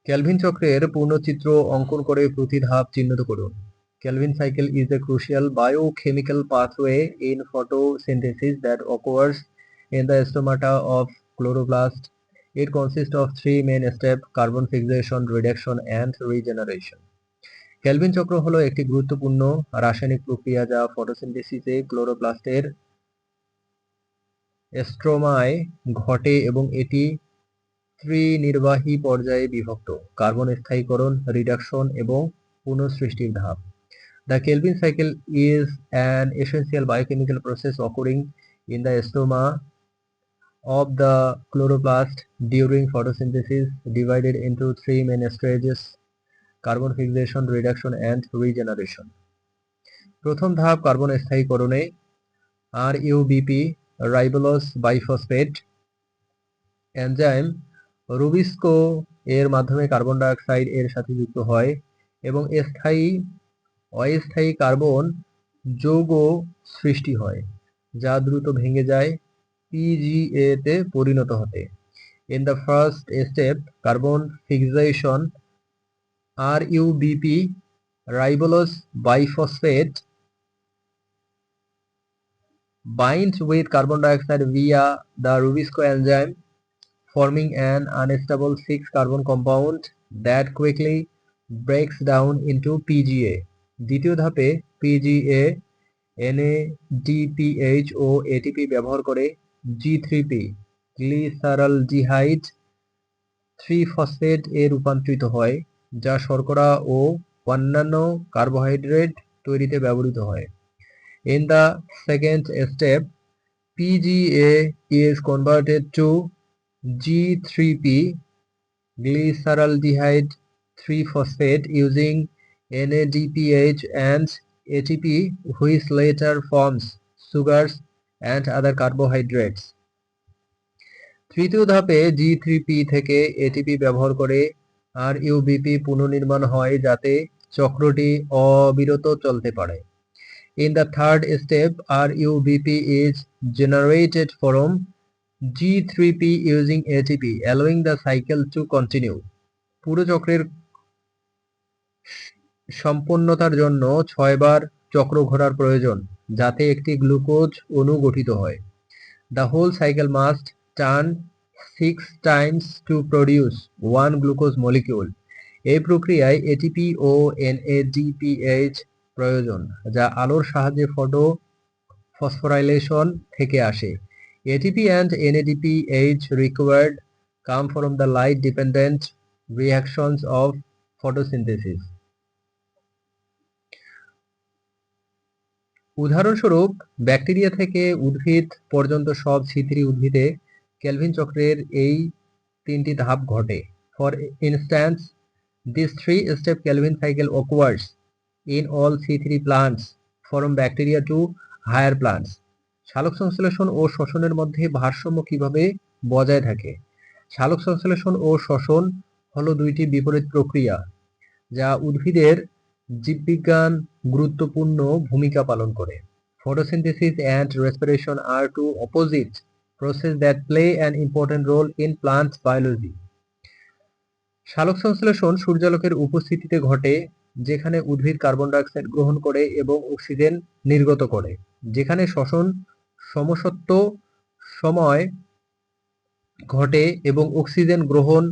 Kelvin চক্রের পূর্ণচিত্র অঙ্কন করে প্রতি ধাপ চিহ্নিত করুন। Kelvin cycle is a crucial biochemical pathway in photosynthesis that occurs in the stomata of chloroplast. It consists of three main steps: carbon fixation, reduction, and regeneration. Kelvin চক্র হলো একটি গুরুত্বপূর্ণ রাসায়নিক প্রক্রিয়া যা ফটোসিনথেসিসে ক্লোরোপ্লাস্টের স্ট্রোমায় ঘটে এবং এটি ত্রিনির্বাহী পর্যায়ে বিভক্ত: কার্বন স্থায়ীকরণ, রিডাকশন এবং পুনঃসৃষ্টির ধাপ। The Kelvin cycle is an essential biochemical process occurring in the stroma of the chloroplast during photosynthesis, divided into three main stages: carbon fixation, reduction, and regeneration. প্রথম ধাপ কার্বন স্থায়ীকরণে RUBP ribulose bisphosphate enzyme rubisco এর মাধ্যমে carbon die oxide এর সাথে যুক্ত হয় এবং অস্থায়ী কার্বন যৌগ সৃষ্টি হয় যা দ্রুত ভেঙে যায় PGA তে পরিণত হতে। In the first step, carbon fixation, RUBP ribulose biphosphate binds with carbon dioxide via the Rubisco enzyme, forming an unstable 6-carbon compound that quickly breaks down into PGA. দ্বিতীয় ধাপে PGA NADPH ও ATP ব্যবহার করে G3P glyceraldehyde 3-ফসফেট এ রূপান্তরিত হয়, যা শর্করা ও অন্যান্য carbohydrate তৈরিতে ব্যবহৃত হয়। In the second step, PGA is converted to G3P glyceraldehyde 3-phosphate using NADPH and ATP, which later forms sugars and other carbohydrates. তৃতীয় ধাপে G3P থেকে ATP ব্যবহার করে RUBP পুনর্নির্মাণ হয় যাতে চক্রটি অবিরত চলতে পারে। In the third step, RUBP is generated from G3P using ATP, allowing the cycle to continue. পুরো চক্রের সম্পূর্ণতার জন্য 6 বার চক্র ঘোরার প্রয়োজন যাতে একটি গ্লুকোজ অণু গঠিত হয়। The whole cycle must turn 6 times to produce 1 glucose molecule. এই প্রক্রিয়ায় ATP ও NADPH প্রয়োজন যা আলোর সাহায্যে ফসফোরাইলেশন থেকে আসে। ATP and NADPH required come from the light dependent reactions of photosynthesis. উদাহরণস্বরূপ, ব্যাকটেরিয়া থেকে উদ্ভিদ পর্যন্ত সব C3 উদ্ভিদে কেলভিন চক্রের এই 3টি ধাপ ঘটে। For instance, this 3-step Kelvin cycle occurs in all C3 plants from bacteria to higher plants. সালোক সংশ্লেষণ ও শ্বসনের মধ্যে ভারসাম্য কিভাবে বজায় থাকে? সালোক সংশ্লেষণ ও শ্বসন হলো দুইটি বিপরীত প্রক্রিয়া যা উদ্ভিদের জীববিজ্ঞান গুরুত্বপূর্ণ ভূমিকা পালন করে। Photosynthesis and respiration are two opposite processes that play an important role in plant biology. সালোক সংশ্লেষণ সূর্যালোকের উপস্থিতিতে ঘটে যেখানে উদ্ভিদ কার্বন ডাই অক্সাইড গ্রহণ করে এবং অক্সিজেন নির্গত করে, যেখানে শ্বসন সমসত্ব সময় ঘটে এবং অক্সিজেন গ্রহণ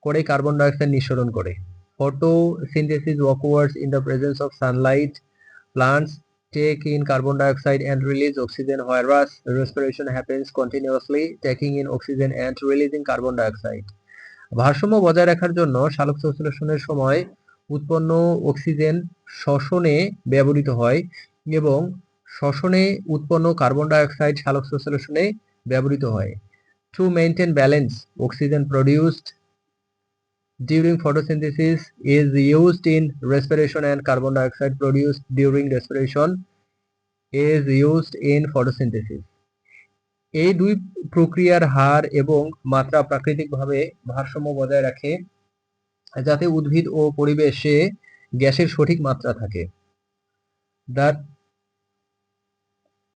করে কার্বন ডাই অক্সাইড নিঃসরণ করে। Photosynthesis occurs in the presence of sunlight. Plants take in carbon dioxide and release oxygen, whereas respiration happens continuously, taking in oxygen and releasing carbon dioxide. ভারসাম্য বজায় রাখার জন্য সালোক সংশ্লেষণের সময় উৎপন্ন অক্সিজেন শ্বসনে ব্যবহৃত হয় এবং শ্বসনে উৎপন্ন কার্বন ডাই অক্সাইড সালোক সংশ্লেষণে ব্যবহৃত হয়। To maintain balance, oxygen produced during photosynthesis is used in respiration and carbon dioxide produced during respiration is used in photosynthesis. এই দুই প্রক্রিয়ার হার এবং মাত্রা প্রাকৃতিকভাবে ভারসাম্য বজায় রাখে যাতে উদ্ভিদ ও পরিবেশে গ্যাসের সঠিক মাত্রা থাকে। The